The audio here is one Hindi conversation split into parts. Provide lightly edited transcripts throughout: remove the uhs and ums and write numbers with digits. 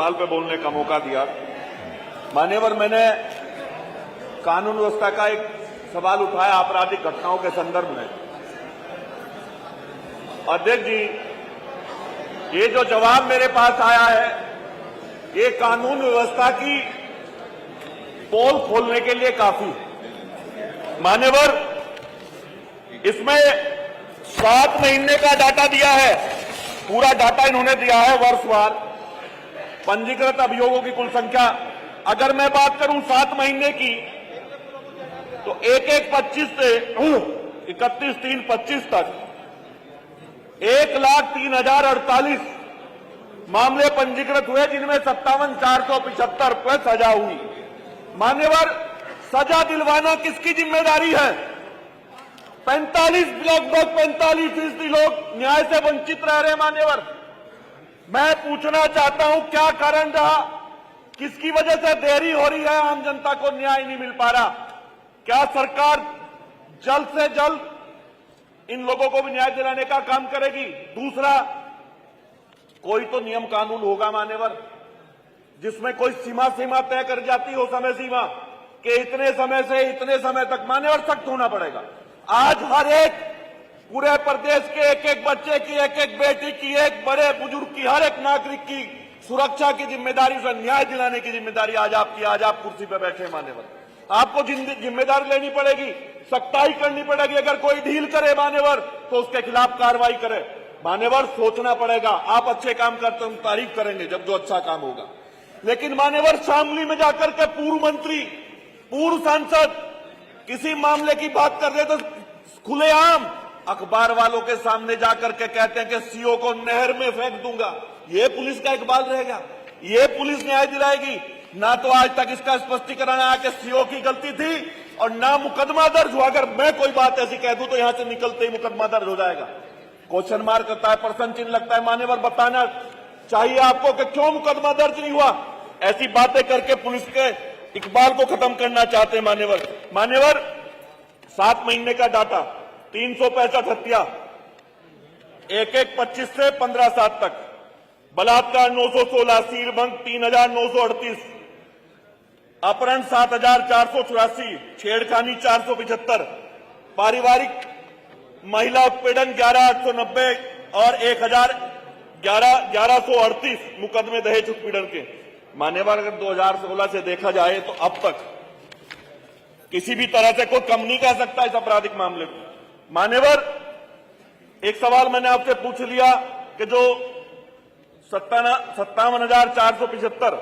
सवाल पे बोलने का मौका दिया। मान्यवर, मैंने कानून व्यवस्था का एक सवाल उठाया आपराधिक घटनाओं के संदर्भ में। अध्यक्ष जी, ये जो जवाब मेरे पास आया है, ये कानून व्यवस्था की पोल खोलने के लिए काफी है। मान्यवर, इसमें 7 महीने का डाटा दिया है, पूरा डाटा इन्होंने दिया है वर्षवार। पंजीकृत अभियोगों की कुल संख्या अगर मैं बात करूं 7 महीने की, तो 1/1/25 से 31/3/25 तक 1,03,048 मामले पंजीकृत हुए, जिनमें 57,475 प्लस सजा हुई। मान्यवर, सजा दिलवाना किसकी जिम्मेदारी है? लगभग 45% लोग न्याय से वंचित रह रहे हैं। मान्यवर, मैं पूछना चाहता हूं, क्या कारण रहा, किसकी वजह से देरी हो रही है, आम जनता को न्याय नहीं मिल पा रहा? क्या सरकार जल्द से जल्द इन लोगों को भी न्याय दिलाने का काम करेगी? दूसरा, कोई तो नियम कानून होगा मान्यवर, जिसमें कोई सीमा तय कर जाती हो, समय सीमा कि इतने समय से इतने समय तक। मान्यवर, सख्त होना पड़ेगा। आज हर एक पूरे प्रदेश के एक बच्चे की, एक बेटी की, एक बड़े बुजुर्ग की, हर एक नागरिक की सुरक्षा की जिम्मेदारी, उसे न्याय दिलाने की जिम्मेदारी आज आपकी। आज आप कुर्सी पर बैठे मान्यवर, आपको जिम्मेदारी लेनी पड़ेगी, सख्ताई करनी पड़ेगी। अगर कोई ढील करे मान्यवर, तो उसके खिलाफ कार्रवाई करे। मान्यवर, सोचना पड़ेगा। आप अच्छे काम करते हैं, हम तारीफ करेंगे जब जो अच्छा काम होगा। लेकिन मान्यवर, शामली में जाकर के पूर्व मंत्री, पूर्व सांसद किसी मामले की बात कर रहे तो खुलेआम अखबार वालों के सामने जाकर के कहते हैं कि सीओ को नहर में फेंक दूंगा। ये पुलिस का इकबाल रहेगा? ये पुलिस न्याय दिलाएगी? ना तो आज तक इसका स्पष्टीकरण आया कि सीओ की गलती थी, और ना मुकदमा दर्ज हुआ। अगर मैं कोई बात ऐसी कह दूं तो यहां से निकलते ही मुकदमा दर्ज हो जाएगा। क्वेश्चन मार्क करता है, प्रश्न चिन्ह लगता है। मान्यवर, बताना चाहिए आपको कि क्यों मुकदमा दर्ज नहीं हुआ। ऐसी बातें करके पुलिस के इकबाल को खत्म करना चाहते हैं मान्यवर, 7 महीने का डाटा, 365 हत्या 1/1/25 से 15/7 तक, बलात्कार 916, सीलभंग 3,938, अपहरण 7,484, छेड़खानी 475, पारिवारिक महिला उत्पीड़न 11,890 और 1138 मुकदमे दहेज उत्पीड़न के। मान्यवर, अगर 2016 से देखा जाए तो अब तक किसी भी तरह से कोई कम नहीं कह सकता इस आपराधिक मामले को। मान्यवर, एक सवाल मैंने आपसे पूछ लिया कि जो 57,475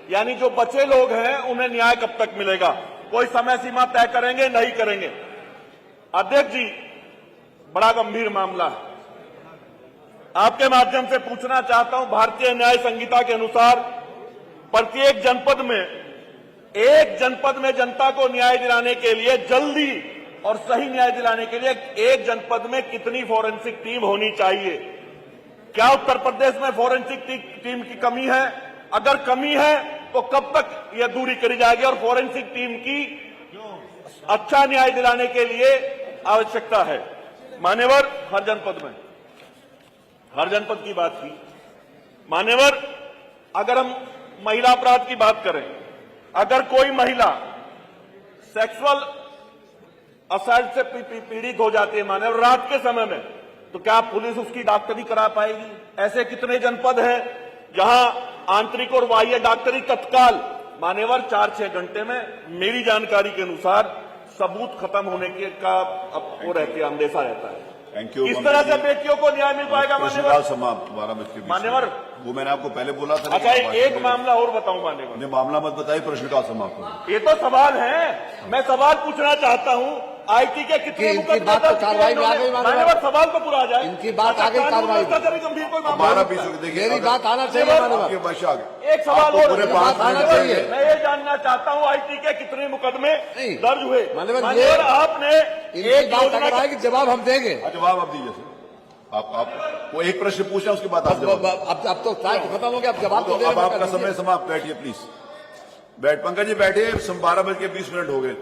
यानी जो बचे लोग हैं, उन्हें न्याय कब तक मिलेगा? कोई समय सीमा तय करेंगे? नहीं करेंगे। अध्यक्ष जी, बड़ा गंभीर मामला है। आपके माध्यम से पूछना चाहता हूं, भारतीय न्याय संहिता के अनुसार प्रत्येक जनपद में जनता को न्याय दिलाने के लिए, जल्दी और सही न्याय दिलाने के लिए एक जनपद में कितनी फोरेंसिक टीम होनी चाहिए? क्या उत्तर प्रदेश में फोरेंसिक टीम की कमी है? अगर कमी है तो कब तक यह दूरी करी जाएगी? और फोरेंसिक टीम की अच्छा न्याय दिलाने के लिए आवश्यकता है। मान्यवर, हर जनपद की बात की। मान्यवर, अगर हम महिला अपराध की बात करें, अगर कोई महिला सेक्सुअल असल्ट से पीड़ित हो जाती है मान्यवर रात के समय में, तो क्या पुलिस उसकी डॉक्टरी करा पाएगी? ऐसे कितने जनपद हैं जहां आंतरिक और बाह्य डॉक्टरी तत्काल मान्यवर 4-6 घंटे में, मेरी जानकारी के अनुसार सबूत खत्म होने के का अब वो रहती है, अंदेशा रहता है। Thank you. इस तरह से बेटियों को न्याय मिल पाएगा मान्यवर? समाप्त 12 बज के 20 मान्यवर, वो मैंने आपको पहले बोला था। अच्छा, एक मामला और बताऊं मान्यवर? मामला मत बताइए, प्रश्नकाल समाप्त। ये तो सवाल है, मैं सवाल पूछना चाहता हूं, आईटी के कितने मुकदमे दर्ज किए इन्होंने? मान्यवर, सवाल तो पूरा आ जाए। इनकी बात आगे कार्रवाई गंभीर कोई मामला? 12-20 देखिए, मेरी बात आना चाहिए मान्यवर। एक सवाल और आना चाहिए। मैं ये जानना चाहता हूं, आईटी के कितने मुकदमे दर्ज हुए? मान्यवर, आपने एक योजना की जवाब हम देंगे। जवाब आप दीजिए सर। आप वो एक प्रश्न पूछा, उसके बाद आप अब तो टाइम खत्म हो गया, अब जवाब तो अब आपका समय समाप्त। बैठिए प्लीज, पंकज जी बैठिए। 12 बज के 20 मिनट हो गए।